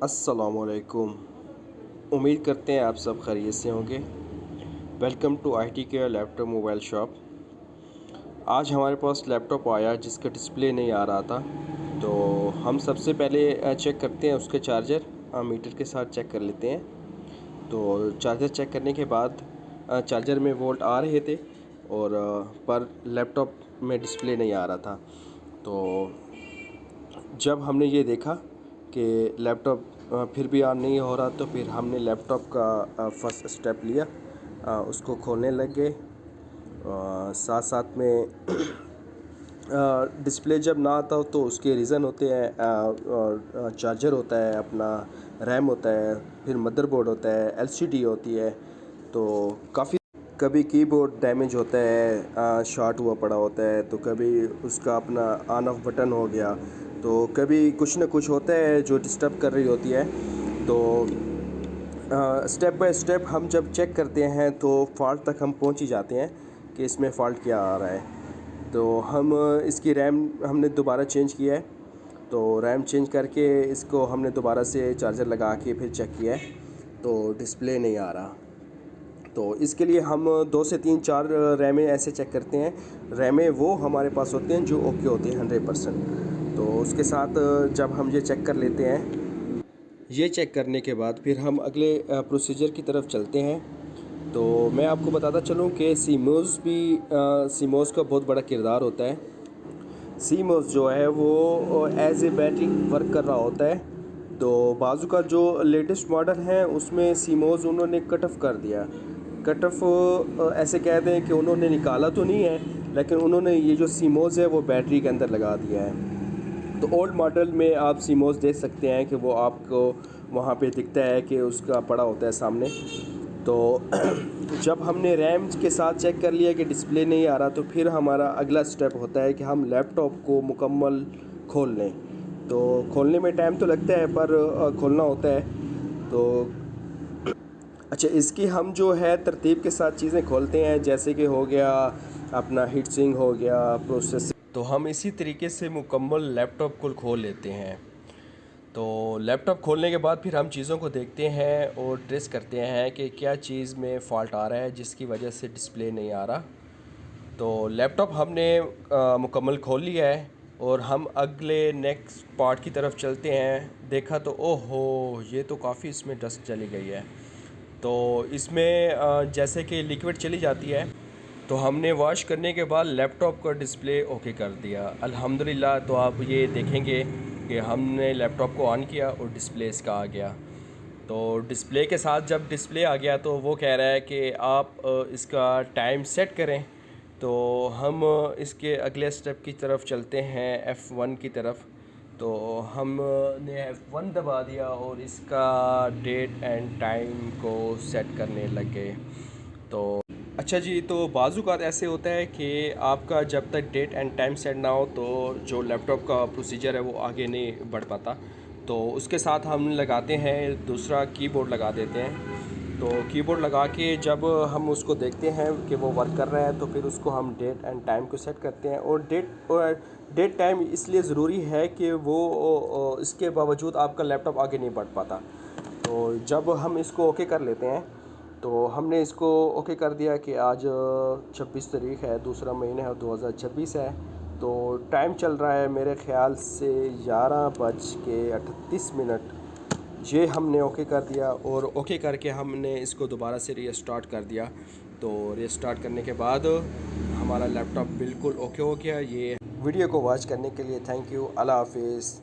अस्सलामुअलैकुम। उम्मीद करते हैं आप सब खैरियत से होंगे। Welcome to IT care laptop mobile shop. आज हमारे पास लैपटॉप आया जिसका डिस्प्ले नहीं आ रहा था, तो हम सबसे पहले चेक करते हैं उसके चार्जर। मीटर के साथ चेक कर लेते हैं। तो चार्जर चेक करने के बाद चार्जर में वोल्ट आ रहे थे और पर लैपटॉप में डिस्प्ले नहीं आ रहा था। तो जब हमने ये देखा कि लैपटॉप फिर भी ऑन नहीं हो रहा, तो फिर हमने लैपटॉप का फर्स्ट स्टेप लिया, उसको खोलने लग गए। साथ साथ में डिस्प्ले जब ना आता हो तो उसके रीज़न होते हैं, चार्जर होता है, अपना रैम होता है, फिर मदरबोर्ड होता है, LCD होती है। तो काफ़ी कभी कीबोर्ड डैमेज होता है, शॉर्ट हुआ पड़ा होता है, तो कभी उसका अपना ऑन ऑफ बटन हो गया, तो कभी कुछ ना कुछ होता है जो डिस्टर्ब कर रही होती है। तो स्टेप बाय स्टेप हम जब चेक करते हैं तो फॉल्ट तक हम पहुंच ही जाते हैं कि इसमें फ़ॉल्ट क्या आ रहा है। तो हम इसकी रैम हमने दोबारा चेंज किया है। तो रैम चेंज करके इसको हमने दोबारा से चार्जर लगा के फिर चेक किया है, तो डिस्प्ले नहीं आ रहा। तो इसके लिए हम 2 से 3 4 रैमें ऐसे चेक करते हैं। रैमें वो हमारे पास होते हैं जो ओके होती हैं 100%। तो उसके साथ जब हम ये चेक कर लेते हैं, ये चेक करने के बाद फिर हम अगले प्रोसीजर की तरफ चलते हैं। तो मैं आपको बताता चलूँ कि सीमोस का बहुत बड़ा किरदार होता है। सीमोस जो है वो एज ए बैटरी वर्क कर रहा होता है। तो बाजू का जो लेटेस्ट मॉडल है उसमें सीमोस उन्होंने कट ऑफ कर दिया। कट ऑफ ऐसे कह दें कि उन्होंने निकाला तो नहीं है, लेकिन उन्होंने ये जो सीमोस है वो बैटरी के अंदर लगा दिया है। तो ओल्ड मॉडल में आप सीमोस देख सकते हैं कि वो आपको वहाँ पे दिखता है कि उसका पड़ा होता है सामने। तो जब हमने रैम के साथ चेक कर लिया कि डिस्प्ले नहीं आ रहा, तो फिर हमारा अगला स्टेप होता है कि हम लैपटॉप को मुकम्मल खोल लें। तो खोलने में टाइम तो लगता है, पर खोलना होता है। तो अच्छा, इसकी हम जो है तरतीब के साथ चीज़ें खोलते हैं, जैसे कि हो गया अपना हीट सिंक हो गया, प्रोसेस। तो हम इसी तरीके से मुकम्मल लैपटॉप को खोल लेते हैं। तो लैपटॉप खोलने के बाद फिर हम चीज़ों को देखते हैं और ट्रेस करते हैं कि क्या चीज़ में फ़ॉल्ट आ रहा है जिसकी वजह से डिस्प्ले नहीं आ रहा। तो लैपटॉप हमने मुकम्मल खोल लिया है और हम अगले नेक्स्ट पार्ट की तरफ चलते हैं। देखा तो ओहो, ये तो काफ़ी इसमें डस्ट चली गई है। तो इसमें जैसे कि लिक्विड चली जाती है, तो हमने वॉश करने के बाद लैपटॉप का डिस्प्ले ओके कर दिया अल्हम्दुलिल्लाह। तो आप ये देखेंगे कि हमने लैपटॉप को ऑन किया और डिस्प्ले इसका आ गया। तो डिस्प्ले के साथ जब डिस्प्ले आ गया तो वो कह रहा है कि आप इसका टाइम सेट करें। तो हम इसके अगले स्टेप की तरफ चलते हैं, F1 की तरफ। तो हमने F1 दबा दिया और इसका डेट एंड टाइम को सेट करने लग गए। तो अच्छा जी, तो बाज़-औक़ात ऐसे होता है कि आपका जब तक डेट एंड टाइम सेट ना हो तो जो लैपटॉप का प्रोसीजर है वो आगे नहीं बढ़ पाता। तो उसके साथ हम लगाते हैं दूसरा कीबोर्ड लगा देते हैं। तो कीबोर्ड लगा के जब हम उसको देखते हैं कि वो वर्क कर रहा है, तो फिर उसको हम डेट एंड टाइम को सेट करते हैं। और डेट टाइम इसलिए ज़रूरी है कि वो इसके बावजूद आपका लैपटॉप आगे नहीं बढ़ पाता। तो जब हम इसको ओके कर लेते हैं, तो हमने इसको ओके कर दिया कि आज 26 तारीख़ है, दूसरा महीना है, 2026 है। तो टाइम चल रहा है मेरे ख़्याल से 11:38। ये हमने ओके कर दिया और ओके करके हमने इसको दोबारा से रीस्टार्ट कर दिया। तो रीस्टार्ट करने के बाद हमारा लैपटॉप बिल्कुल ओके हो गया। ये वीडियो को वॉच करने के लिए थैंक यू। अल्लाह हाफ़िज़।